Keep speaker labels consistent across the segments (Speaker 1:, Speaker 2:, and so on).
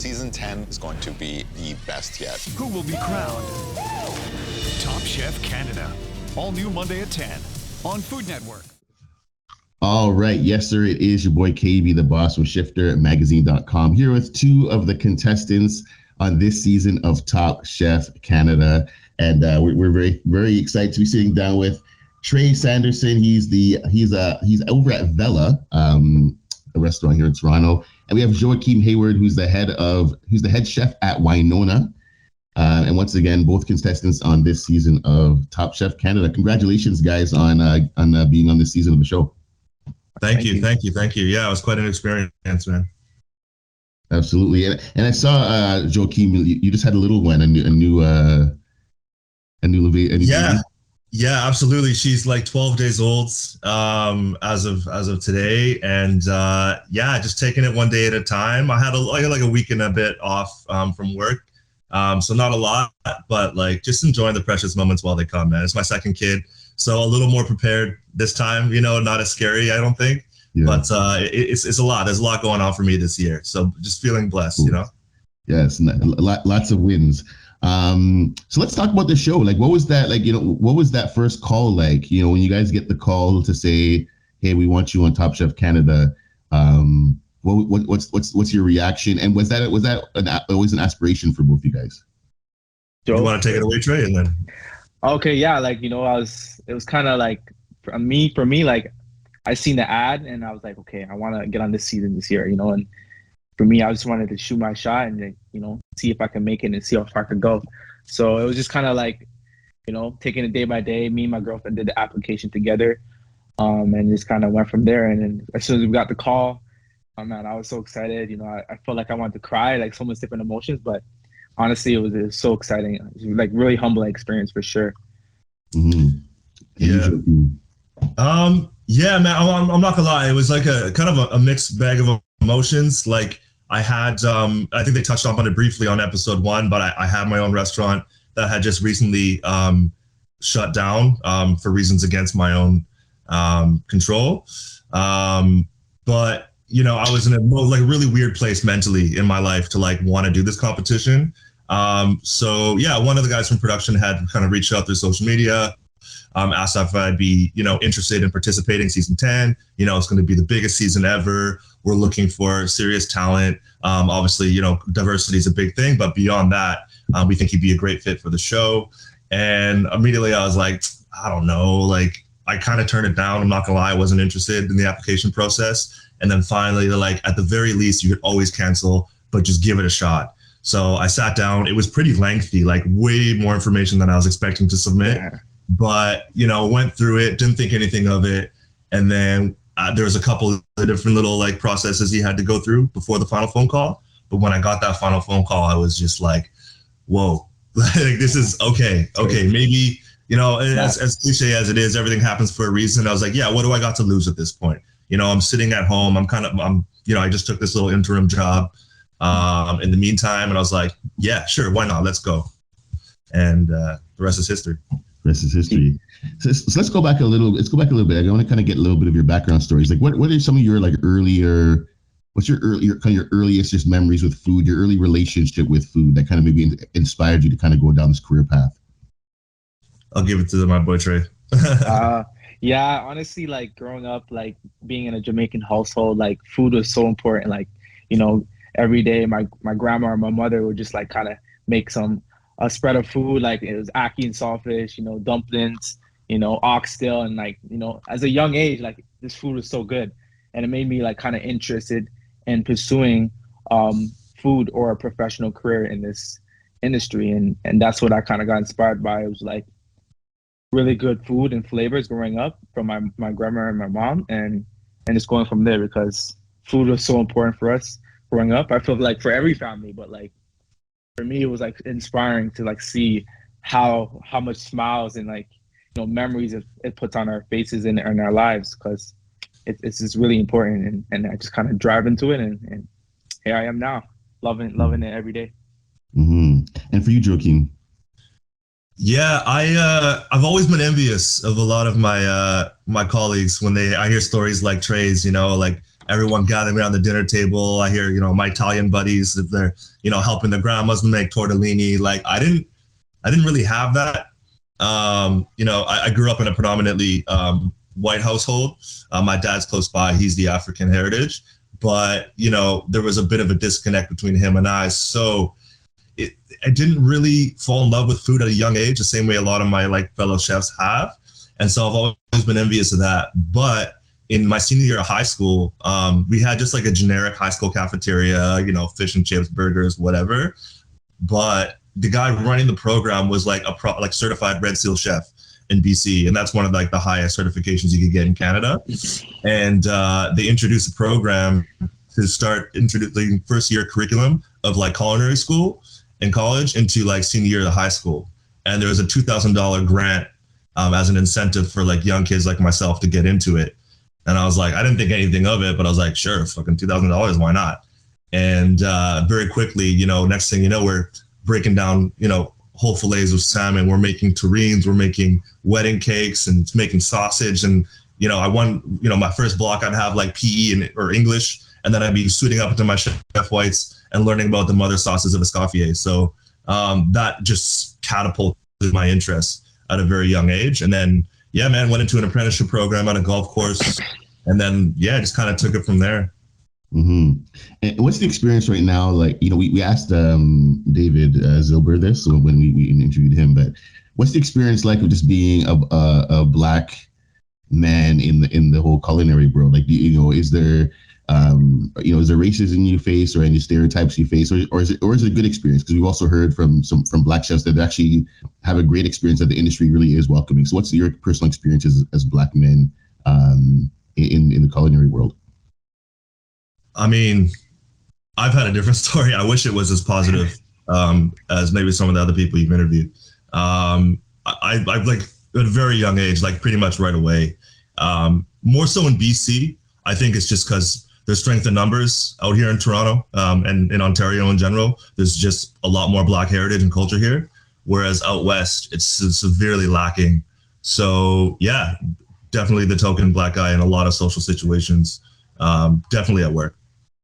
Speaker 1: Season 10 is going to be the best yet.
Speaker 2: Who will be crowned Top Chef Canada? All new Monday at 10 on Food Network.
Speaker 3: All right. Yes, sir. It is your boy KB, the boss from ShifterMagazine.com, here with two of the contestants on this season of Top Chef Canada. And we're very, very excited to be sitting down with Tre Sanderson. He's over at Vela, a restaurant here in Toronto. And we have Joachim Hayward, who's the head chef at Winona. And once again, both contestants on this season of Top Chef Canada. Congratulations, guys, on being on this season of the show.
Speaker 4: Thank you. Yeah, it was quite an experience, man.
Speaker 3: Absolutely. And I saw Joachim, you just had a little one, a new
Speaker 4: Yeah, absolutely. She's like 12 days old as of today, and just taking it one day at a time. I had like a week and a bit off from work, so not a lot, but like just enjoying the precious moments while they come, man. It's my second kid, so a little more prepared this time. Not as scary, I don't think, but it's a lot. There's a lot going on for me this year, so just feeling blessed.
Speaker 3: Yes, lots of wins. So let's talk about the show. Like, what was that like? What was that first call like? When you guys get the call to say, "Hey, we want you on Top Chef Canada." What's your reaction? And was that always an aspiration for both of you guys?
Speaker 4: You want to take it away, Tre, and then?
Speaker 5: Okay, yeah. It was kind of like for me, like I seen the ad and I was like, okay, I want to get on this season this year, and. For me, I just wanted to shoot my shot and, see if I can make it and see how far I could go. So it was just kind of like, taking it day by day. Me and my girlfriend did the application together, and just kind of went from there. And then as soon as we got the call, man, I was so excited. I felt like I wanted to cry, like so much different emotions. But honestly, it was so exciting. It was like really humbling experience for sure.
Speaker 3: Mm-hmm.
Speaker 4: Yeah, man. I'm not gonna lie. It was like a kind of a mixed bag of emotions. Like. I had, I think they touched on it briefly on episode 1, but I had my own restaurant that had just recently shut down for reasons against my own control. But, I was in a really weird place mentally in my life to want to do this competition. So yeah, one of the guys from production had kind of reached out through social media, asked if I'd be, interested in participating season 10. It's going to be the biggest season ever. We're looking for serious talent. Obviously, diversity is a big thing, but beyond that, we think he'd be a great fit for the show. And immediately I was like, I don't know, I kind of turned it down. I'm not gonna lie, I wasn't interested in the application process. And then finally, they're like, at the very least, you could always cancel, but just give it a shot. So I sat down. It was pretty lengthy, way more information than I was expecting to submit. Yeah. But, went through it, didn't think anything of it. And then there was a couple of different little processes he had to go through before the final phone call. But when I got that final phone call, I was just like, whoa, this is okay. Maybe, as cliche as it is, everything happens for a reason. I was like, yeah, what do I got to lose at this point? I'm sitting at home. I just took this little interim job in the meantime. And I was like, yeah, sure. Why not? Let's go. And the rest is history.
Speaker 3: So let's go back a little. Let's go back a little bit. I want to kind of get a little bit of your background stories. Like, what are some of your earlier? What's your earliest just memories with food? Your early relationship with food that kind of maybe inspired you to kind of go down this career path.
Speaker 4: I'll give it to my boy Tre.
Speaker 5: Yeah, honestly, growing up, being in a Jamaican household, food was so important. Every day, my grandma or my mother would just kind of make a spread of food, it was ackee and saltfish, dumplings, oxtail, and as a young age, this food was so good, and it made me kind of interested in pursuing food or a professional career in this industry, and that's what I kind of got inspired by. It was really good food and flavors growing up from my grandma and my mom, and just going from there, because food was so important for us growing up. I feel for every family, but for me, it was inspiring to see how much smiles and memories it puts on our faces and in our lives, because it's just really important, and I just kind of drive into it, and here I am now, loving it every day.
Speaker 3: Mm-hmm. And for you, Joachim?
Speaker 4: Yeah, I've always been envious of a lot of my colleagues when I hear stories like Tre's, everyone gathering around the dinner table. I hear, my Italian buddies, if they're, helping the grandmas make tortellini. Like I didn't really have that. I grew up in a predominantly white household. My dad's close by. He's the African heritage, but, there was a bit of a disconnect between him and I. So I didn't really fall in love with food at a young age, the same way a lot of my fellow chefs have. And so I've always been envious of that. But in my senior year of high school, we had just a generic high school cafeteria, fish and chips, burgers, whatever. But the guy running the program was a certified Red Seal chef in BC. And that's one of the highest certifications you could get in Canada. And they introduced a program to start introducing first year curriculum of culinary school in college into senior year of high school. And there was a $2,000 grant as an incentive for young kids like myself to get into it. And I was like, I didn't think anything of it, but I was like, sure, fucking $2,000, why not? And very quickly, next thing you know, we're breaking down, whole fillets of salmon. We're making terrines, we're making wedding cakes and making sausage. And, I won, my first block, I'd have PE or English, and then I'd be suiting up into my chef whites and learning about the mother sauces of Escoffier. So that just catapulted my interest at a very young age. And then, went into an apprenticeship program on a golf course. And then, just kind of took it from there.
Speaker 3: Mm-hmm. And what's the experience right now? We asked David Zilber this when we interviewed him, but what's the experience like of just being a Black man in the whole culinary world? Is there is there racism you face or any stereotypes you face, or is it a good experience? Because we've also heard from Black chefs that actually have a great experience, that the industry really is welcoming. So what's your personal experience as Black men in the culinary world?
Speaker 4: I mean, I've had a different story. I wish it was as positive as maybe some of the other people you've interviewed. I've at a very young age, pretty much right away. More so in BC, I think it's just because there's strength in numbers out here in Toronto and in Ontario in general. There's just a lot more Black heritage and culture here, whereas out west, it's severely lacking. So yeah, definitely the token Black guy in a lot of social situations, definitely at work.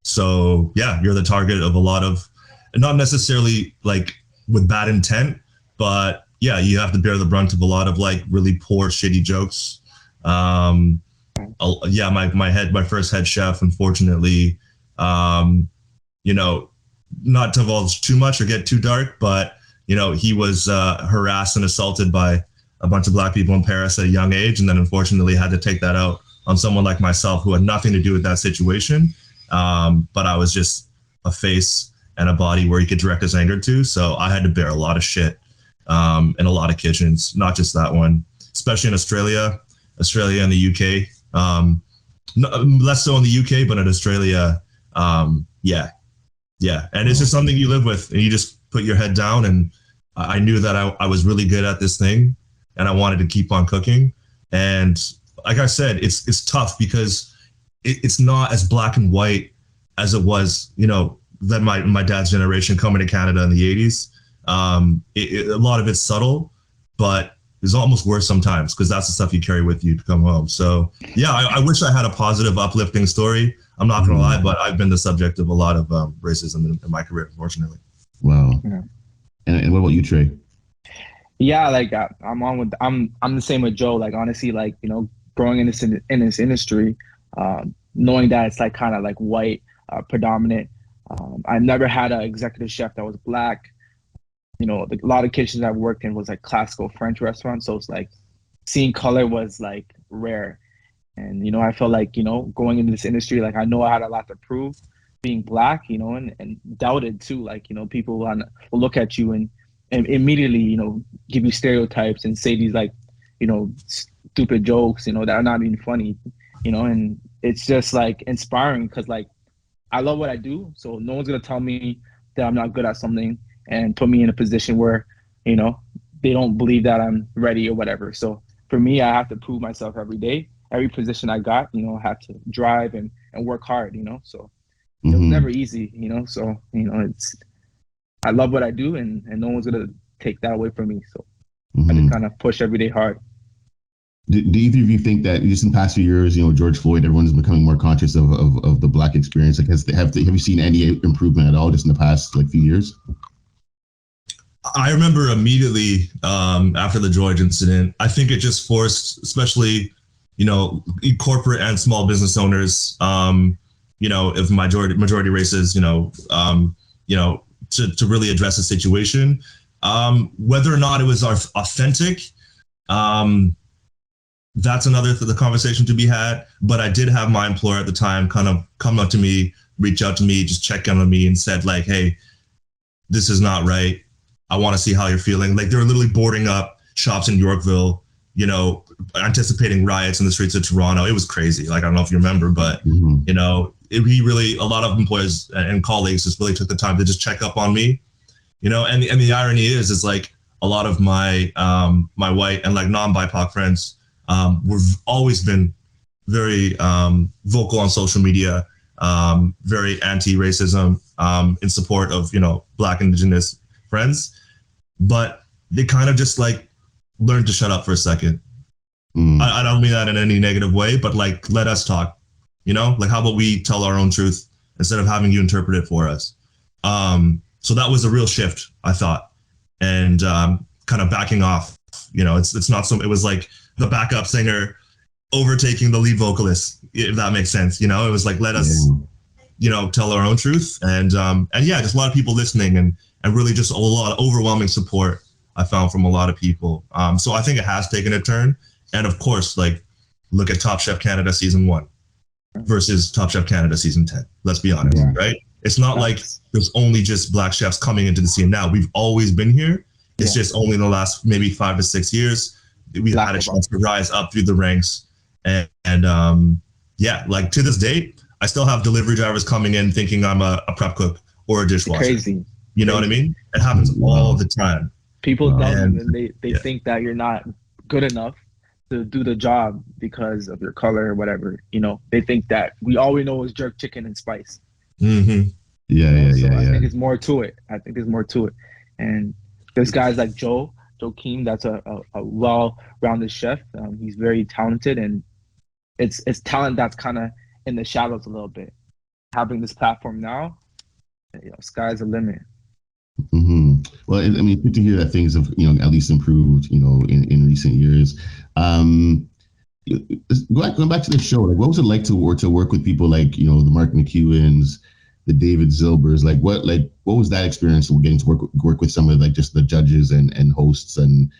Speaker 4: So yeah, you're the target of a lot of, not necessarily with bad intent, but yeah, you have to bear the brunt of a lot of really poor, shitty jokes. My first head chef, unfortunately, not to divulge too much or get too dark, but he was harassed and assaulted by a bunch of Black people in Paris at a young age, and then unfortunately had to take that out on someone like myself who had nothing to do with that situation. But I was just a face and a body where he could direct his anger to. So I had to bear a lot of shit in a lot of kitchens, not just that one, especially in Australia and the UK. Less so in the UK, but in Australia, yeah. And it's just something you live with, and you just put your head down. And I knew that I was really good at this thing, and I wanted to keep on cooking. And like I said, it's tough because it's not as black and white as it was, that my dad's generation coming to Canada in the 80s. A lot of it's subtle, but it's almost worse sometimes because that's the stuff you carry with you to come home. So yeah, I wish I had a positive, uplifting story. I'm not gonna lie, but I've been the subject of a lot of racism in my career, unfortunately.
Speaker 3: Wow. Yeah. And what about you, Tre?
Speaker 5: Yeah, I'm the same with Joe. Honestly, growing in this industry, knowing that it's kind of white predominant. I never had an executive chef that was Black. A lot of kitchens I've worked in was classical French restaurants, so it's seeing color was rare. And I felt going into this industry, I know I had a lot to prove being Black, and doubted too. People will look at you and immediately give you stereotypes and say these stupid jokes that are not even funny, and it's just inspiring because I love what I do, so no one's gonna tell me that I'm not good at something and put me in a position where they don't believe that I'm ready or whatever. So for me, I have to prove myself every day. Every position I got, I have to drive and work hard, so it was never easy, so it's, I love what I do, and no one's gonna take that away from me, so I just kind of push every day hard.
Speaker 3: Do either of you think that just in the past few years, George Floyd, everyone's becoming more conscious of the Black experience? Like, have you seen any improvement at all just in the past few years?
Speaker 4: I remember immediately after the George incident, I think it just forced, especially, corporate and small business owners, if majority races, to really address the situation. Whether or not it was authentic, that's the conversation to be had. But I did have my employer at the time kind of come up to me, reach out to me, just check in on me and said like, hey, this is not right. I want to see how you're feeling. Like, they were literally boarding up shops in Yorkville, anticipating riots in the streets of Toronto. It was crazy. Like, I don't know if you remember, but, a lot of employees and colleagues just really took the time to just check up on me, and the irony is like a lot of my, my white and like non-BIPOC friends, we've always been very vocal on social media, very anti-racism, in support of, Black, Indigenous friends, but they kind of just like learned to shut up for a second. I don't mean that in any negative way, but like, let us talk, like, how about we tell our own truth instead of having you interpret it for us? So that was a real shift, I thought, and kind of backing off. It's not so. It was like the backup singer overtaking the lead vocalist, if that makes sense. It was like, let us, tell our own truth, and yeah, just a lot of people listening, and really just a lot of overwhelming support I found from a lot of people. So I think it has taken a turn, and of course, like, look at Top Chef Canada season 1 versus Top Chef Canada season 10. Let's be honest, right? It's not like there's only just Black chefs coming into the scene now. We've always been here. It's just only in the last maybe 5 to 6 years we've had a chance to rise up through the ranks. And like, to this date, I still have delivery drivers coming in thinking I'm a prep cook or a dishwasher.
Speaker 5: Crazy.
Speaker 4: You know what I mean? It happens all the time.
Speaker 5: People they think that you're not good enough to do the job because of your color or whatever. They think that all we know is jerk chicken and spice.
Speaker 3: Mm-hmm.
Speaker 5: I think there's more to it. And there's guys like Joachim, that's a well-rounded chef. He's very talented, and it's talent that's kind of in the shadows a little bit. Having this platform now, sky's the limit.
Speaker 3: Mm-hmm. Well, I mean, good to hear that things have, at least improved, in recent years. Going back to the show, like, what was it like to work with people like, the Mark McEwens, the David Zilbers? Like, what was that experience of getting to work with some of like just the judges and hosts, and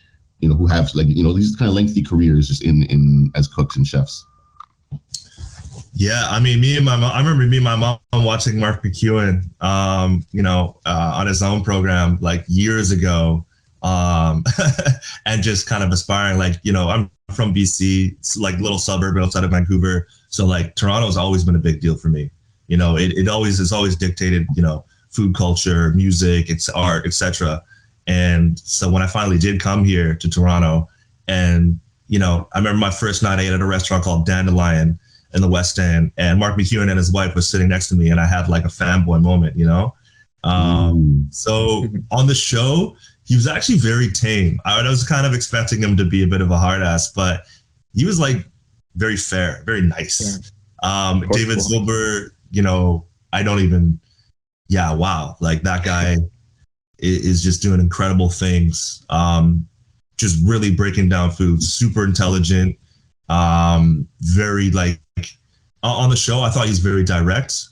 Speaker 3: who have like these kind of lengthy careers just in as cooks and chefs?
Speaker 4: Yeah, I mean, I remember me and my mom watching Mark McEwen, on his own program like years ago, and just kind of aspiring. Like, I'm from BC, it's like little suburb outside of Vancouver, so like Toronto's always been a big deal for me. It's always dictated, food culture, music, it's art, etc. And so when I finally did come here to Toronto, and I remember my first night I ate at a restaurant called Dandelion in the West End, and Mark McEwen and his wife was sitting next to me, and I had like a fanboy moment, So on the show, he was actually very tame. I was kind of expecting him to be a bit of a hard ass, but he was like very fair, very nice. David Zilber, wow, like that guy is just doing incredible things. Just really breaking down food, super intelligent, very like, on the show, I thought he's very direct,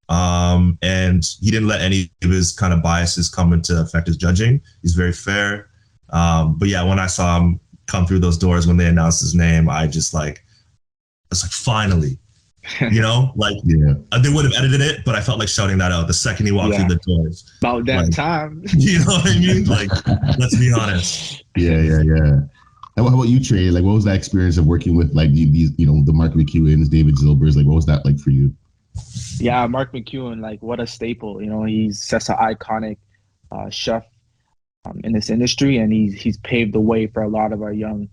Speaker 4: and he didn't let any of his kind of biases come into affect his judging. He's very fair. But yeah, when I saw him come through those doors when they announced his name, I was like, finally, they would have edited it, but I felt like shouting that out the second he walked through the doors.
Speaker 5: About that time.
Speaker 4: You know what I mean? Like, let's be honest.
Speaker 3: Yeah. And how about you, Tre? Like, what was that experience of working with like these, the Mark McEwens, David Zilbers? Like, what was that like for you?
Speaker 5: Yeah, Mark McEwen, like, what a staple. He's such an iconic chef in this industry, and he's paved the way for a lot of our young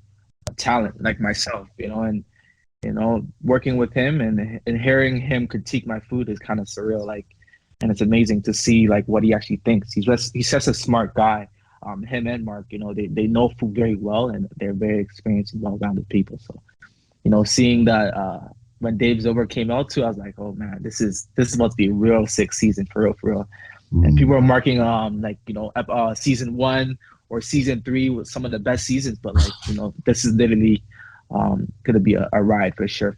Speaker 5: talent, like myself. And working with him and hearing him critique my food is kind of surreal. Like, and it's amazing to see like what he actually thinks. He's such a smart guy. him and Mark, they know food very well, and they're very experienced and well-rounded people. So, seeing that when Dave's Over came out too, I was like, oh man, this is about to be a real sick season for real. And people are marking season 1 or season 3 with some of the best seasons, but this is literally gonna be a ride for sure.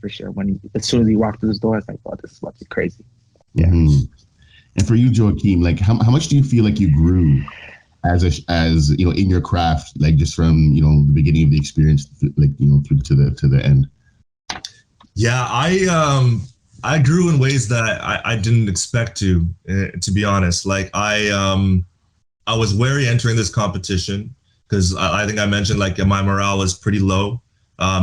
Speaker 5: As soon as he walked through this door, I was like, oh, this is about to be crazy. Yeah.
Speaker 3: And for you, Joachim, like how much do you feel like you grew as in your craft, like just from the beginning of the experience, like through to the end?
Speaker 4: Yeah, I grew in ways that I didn't expect to be honest. Like I was wary entering this competition because I think I mentioned like my morale was pretty low.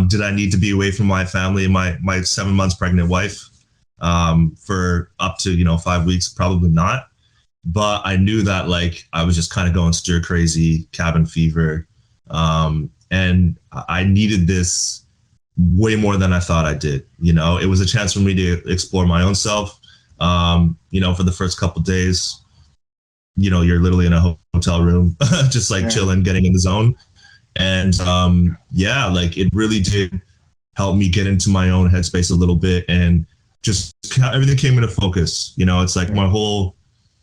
Speaker 4: Did I need to be away from my family and my 7 months pregnant wife for up to 5 weeks? Probably not. But I knew that like I was just kind of going stir crazy, cabin fever, and I needed this way more than I thought I did. It was a chance for me to explore my own self. For the first couple of days, you're literally in a hotel room, just like chilling, getting in the zone. And like it really did help me get into my own headspace a little bit, and just everything came into focus. It's like my whole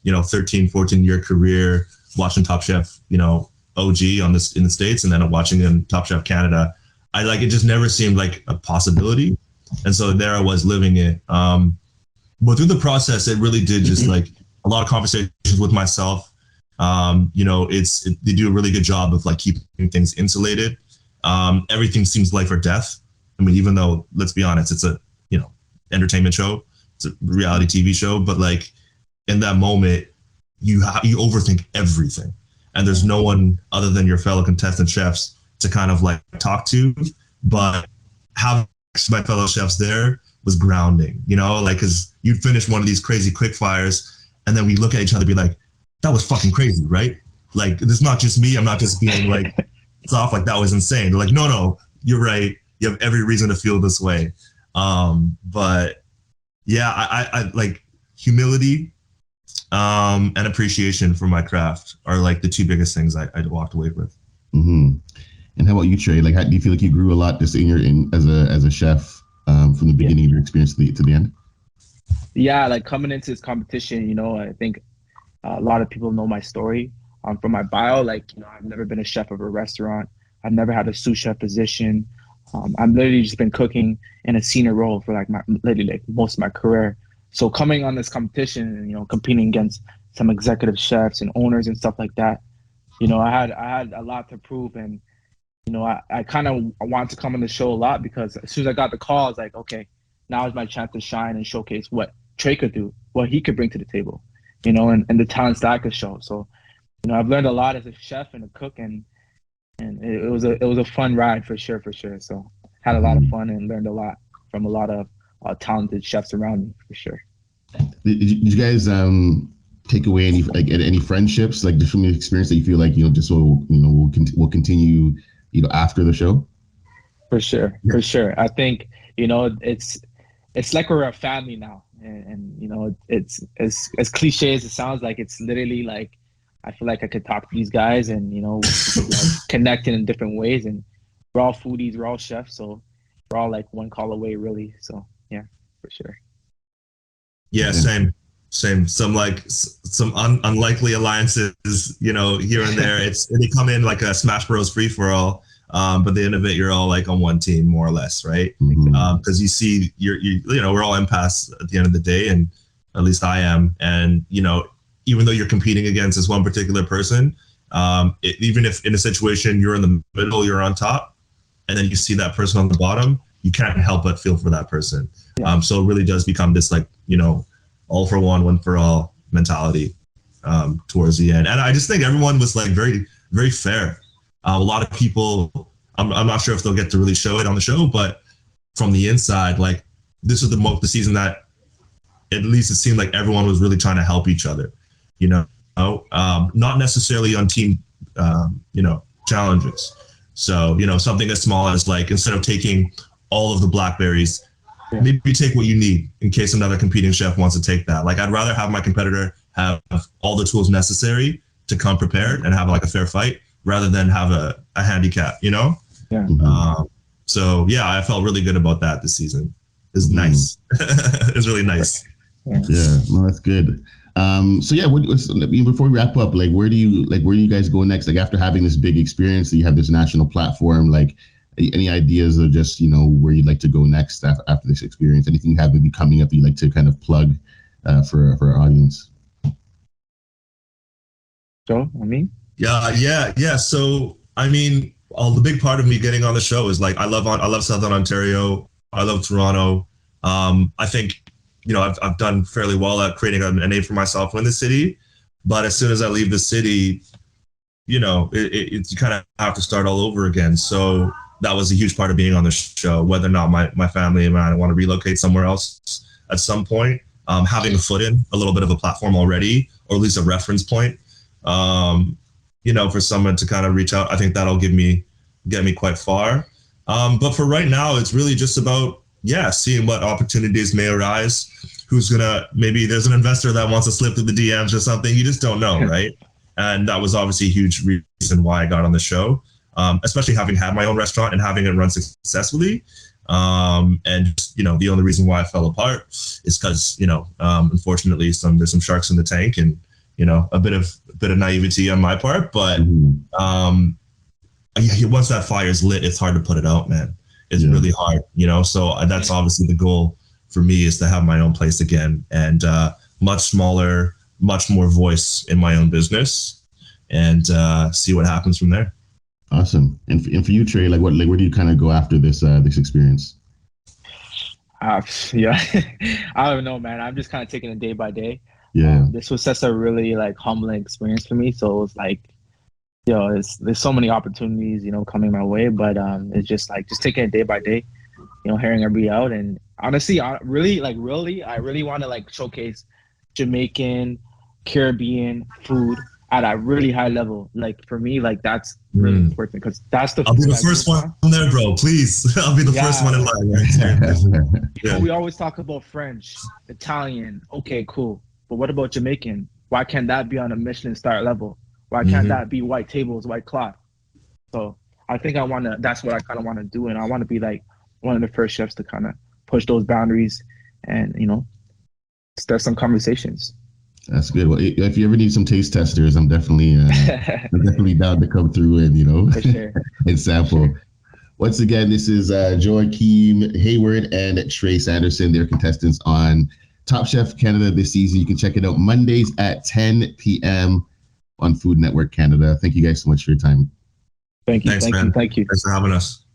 Speaker 4: 13, 14 year career watching Top Chef, OG in the States, and then watching in Top Chef Canada. It just never seemed like a possibility. And so there I was living it. But through the process, it really did just like a lot of conversations with myself. They do a really good job of like keeping things insulated. Everything seems life or death. I mean, even though, let's be honest, it's a, entertainment show, it's a reality TV show, but like in that moment, you overthink everything. And there's no one other than your fellow contestant chefs to kind of like talk to, but having my fellow chefs there was grounding, cause you'd finish one of these crazy quick fires and then we look at each other and be like, that was fucking crazy, right? Like, it's not just me. I'm not just being like soft, like that was insane. They're like, no, you're right. You have every reason to feel this way. But yeah, I like humility and appreciation for my craft are like the two biggest things I walked away with.
Speaker 3: Mm-hmm. And how about you, Tre? Like, how do you feel like you grew a lot just as a chef from the beginning of your experience to the end?
Speaker 5: Yeah, like coming into this competition, I think a lot of people know my story from my bio. Like, I've never been a chef of a restaurant. I've never had a sous chef position. I've literally just been cooking in a senior role for literally most of my career. So coming on this competition and, competing against some executive chefs and owners and stuff like that, I had a lot to prove. And, I kind of wanted to come on the show a lot because as soon as I got the call, I was like, okay, now is my chance to shine and showcase what Tre could do, what he could bring to the table, and the talents that I could show. So, I've learned a lot as a chef and a cook, and it was a fun ride for sure. So had a lot of fun and learned a lot from a lot of talented chefs around me for sure.
Speaker 3: Did you guys take away any friendships, like just from the experience that you feel like just will continue after the show?
Speaker 5: For sure. I think it's like we're a family now, and it's as cliche as it sounds. Like it's literally like I feel like I could talk to these guys and like connecting in different ways, and we're all foodies, we're all chefs, so we're all like one call away really. So yeah, for sure.
Speaker 4: Yeah, same. Some unlikely alliances, here and there. They come in like a Smash Bros. Free for all, but at the end of it, you're all like on one team more or less, right? Because you see, we're all empaths at the end of the day, and at least I am. And even though you're competing against this one particular person, even if in a situation you're in the middle, you're on top, and then you see that person on the bottom, you can't help but feel for that person. Yeah. So it really does become this like all for one for all mentality towards the end. And I just think everyone was like very, very fair. A lot of people, I'm not sure if they'll get to really show it on the show, but from the inside, like this is the season that at least it seemed like everyone was really trying to help each other, not necessarily on team, challenges. So, something as small as like, instead of taking all of the blackberries, maybe take what you need in case another competing chef wants to take that. Like, I'd rather have my competitor have all the tools necessary to come prepared and have like a fair fight rather than have a handicap, you know?
Speaker 5: Yeah.
Speaker 4: So yeah, I felt really good about that this season. It's nice. It's really nice.
Speaker 3: Yeah, no, that's good. So yeah, before we wrap up, like where do you guys go next? Like after having this big experience, you have this national platform, like any ideas of just, where you'd like to go next after this experience? Anything you have maybe coming up you'd like to kind of plug for our audience?
Speaker 5: So,
Speaker 4: Yeah. So, the big part of me getting on the show is like, I love Southern Ontario. I love Toronto. I think, I've done fairly well at creating a name for myself in the city, but as soon as I leave the city, you kind of have to start all over again. So that was a huge part of being on the show, whether or not my family and I want to relocate somewhere else at some point, having a foot in, a little bit of a platform already, or at least a reference point, for someone to kind of reach out. I think that'll get me quite far. But for right now, it's really just about, seeing what opportunities may arise. Maybe there's an investor that wants to slip through the DMs or something. You just don't know, right? And that was obviously a huge reason why I got on the show, especially having had my own restaurant and having it run successfully. And the only reason why I fell apart is because, unfortunately, there's some sharks in the tank and, a bit of naivety on my part. But once that fire is lit, it's hard to put it out, man. It's really hard, so that's obviously the goal for me, is to have my own place again, and much smaller, much more voice in my own business, and see what happens from there.
Speaker 3: Awesome. And for you, Tre, where do you kind of go after this experience?
Speaker 5: I don't know, man. I'm just kind of taking it day by day.
Speaker 3: Yeah.
Speaker 5: This was such a really humbling experience for me. So it was like, there's so many opportunities, coming my way, but it's just taking it day by day, hearing everybody out. And honestly, I really want to showcase Jamaican, Caribbean food at a really high level. For me, that's really important, because that's the.
Speaker 4: I'll be the first one there, bro. Please, I'll be the first one in line.
Speaker 5: Yeah. We always talk about French, Italian. Okay, cool. But what about Jamaican? Why can't that be on a Michelin star level? Why can't that be white tables, white cloth? So I think that's what I kind of want to do. And I want to be one of the first chefs to kind of push those boundaries and, start some conversations.
Speaker 3: That's good. Well, if you ever need some taste testers, I'm definitely down to come through and,
Speaker 5: For sure.
Speaker 3: and sample. Sure. Once again, this is Joachim Hayward and Tre Sanderson. They're contestants on Top Chef Canada this season. You can check it out Mondays at 10 p.m. on Food Network Canada. Thank you guys so much for your time.
Speaker 5: Thank you.
Speaker 4: Thanks, man.
Speaker 5: Thank you.
Speaker 4: Thanks for having us.